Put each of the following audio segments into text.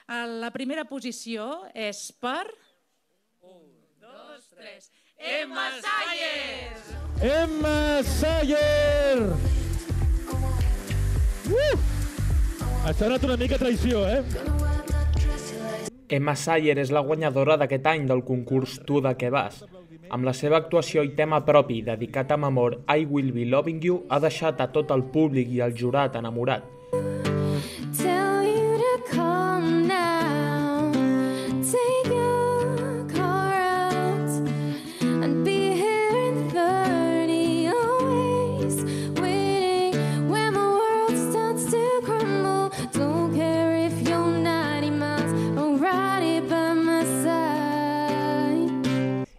La primera posició és per... 1, 2, 3... Emma Sayer! Emma Sayer! Ha sonat una mica traïció, Emma Sayer és la guanyadora d'aquest any del concurs Tu de què vas. Amb la seva actuació i tema propi dedicat amb amor I Will Be Loving You ha deixat a tot el públic i el jurat enamorat.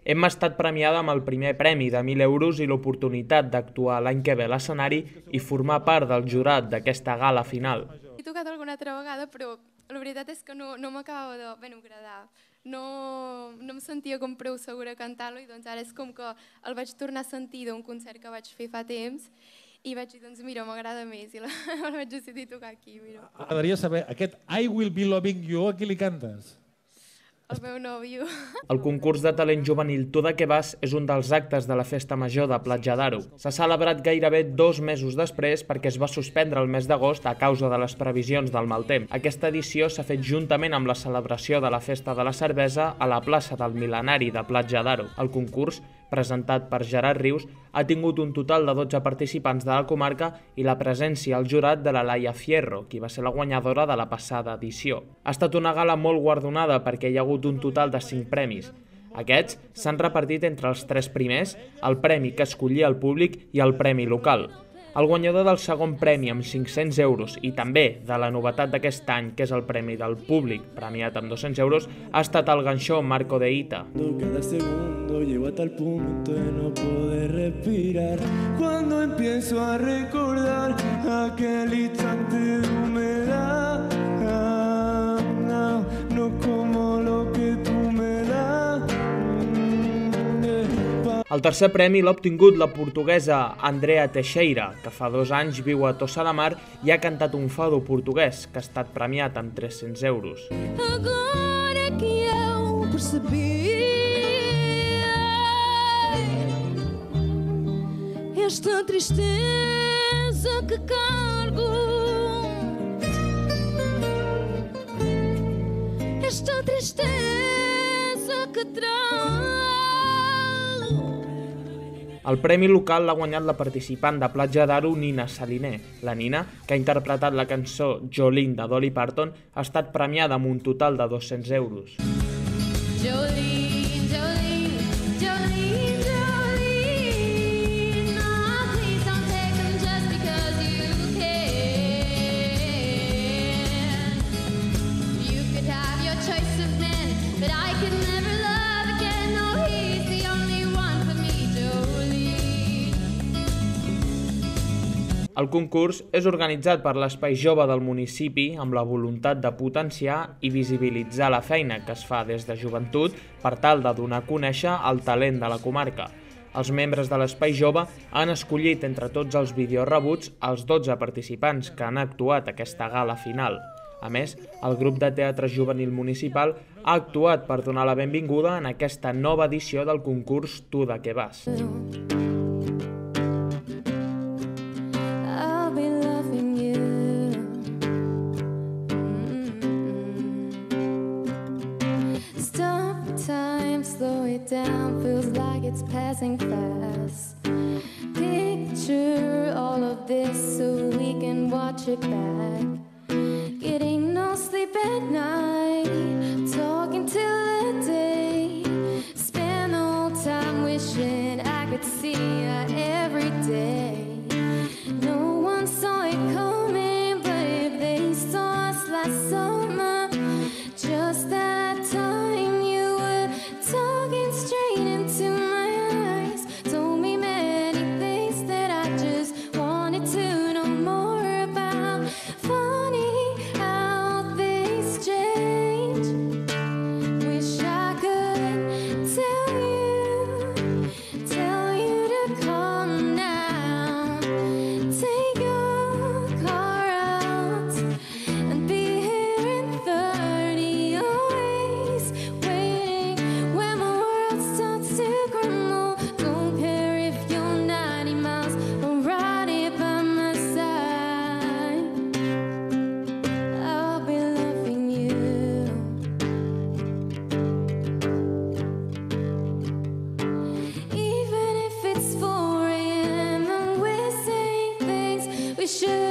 Emma ha estat premiada amb el primer premi de 1.000 euros i l'oportunitat d'actuar l'any que ve a l'escenari i formar part del jurat d'aquesta gala final. He tocat alguna altra vegada, però la veritat és que no m'acaba d'agradar. No em sentia com prou segura cantant-lo i doncs ara és com que el vaig tornar a sentir d'un concert que vaig fer fa temps i vaig dir, doncs mira, m'agrada més i el vaig decidir tocar aquí. M'agradaria saber, aquest I Will Be Loving You, a qui li cantes? El meu nòvio. El concurs de talent juvenil Tu de què vas és un dels actes de la Festa Major de Platja d'Aro. S'ha celebrat gairebé 2 mesos després perquè es va suspendre el mes d'agost a causa de les previsions del mal temps. Aquesta edició s'ha fet juntament amb la celebració de la Festa de la Cervesa a la plaça del Mil·lenari de Platja d'Aro. El concurs, presentat per Gerard Rius, ha tingut un total de 12 participants de la comarca i la presència al jurat de la Laia Fierro, qui va ser la guanyadora de la passada edició. Ha estat una gala molt guardonada perquè hi ha hagut un total de 5 premis. Aquests s'han repartit entre els 3 primers, el premi que escollia el públic i el premi local. El guanyador del segon premi amb 500 euros i també de la novetat d'aquest any, que és el premi del públic, premiat amb 200 euros, ha estat el ganxó Marco de Ita. Cada segundo llego a tal punto de no poder respirar. Cuando empiezo a recordar aquel instante de humedad, no como lo que tú me das. El tercer premi l'ha obtingut la portuguesa Andrea Teixeira, que fa 2 anys viu a Tossa de Mar i ha cantat un fado portuguès, que ha estat premiat amb 300 euros. Agora que eu percebi esta tristeza que cargo, esta tristeza que trago. El premi local l'ha guanyat la participant de Platja d'Aro, Nina Saliner. La Nina, que ha interpretat la cançó Jolene de Dolly Parton, ha estat premiada amb un total de 200 euros. Jolene, Jolene, Jolene, Jolene, no, please don't take them just because you can. You could have your choice of men, but I could never love again. No, he's the only one for me, Jolene. El concurs és organitzat per l'Espai Jove del municipi amb la voluntat de potenciar i visibilitzar la feina que es fa des de joventut per tal de donar a conèixer el talent de la comarca. Els membres de l'Espai Jove han escollit entre tots els vídeos rebuts els 12 participants que han actuat a aquesta gala final. A més, el grup de teatre juvenil municipal ha actuat per donar la benvinguda en aquesta nova edició del concurs Tu de què vas. Down feels like it's passing fast. Picture all of this so we can watch it back. Getting no sleep at night, talking till the day. Spend the whole time wishing I could see her every day. No one saw it coming, but if they saw us last summer, just that time you were talking straight into my eyes, told me many things that I just wanted to know more about. we should.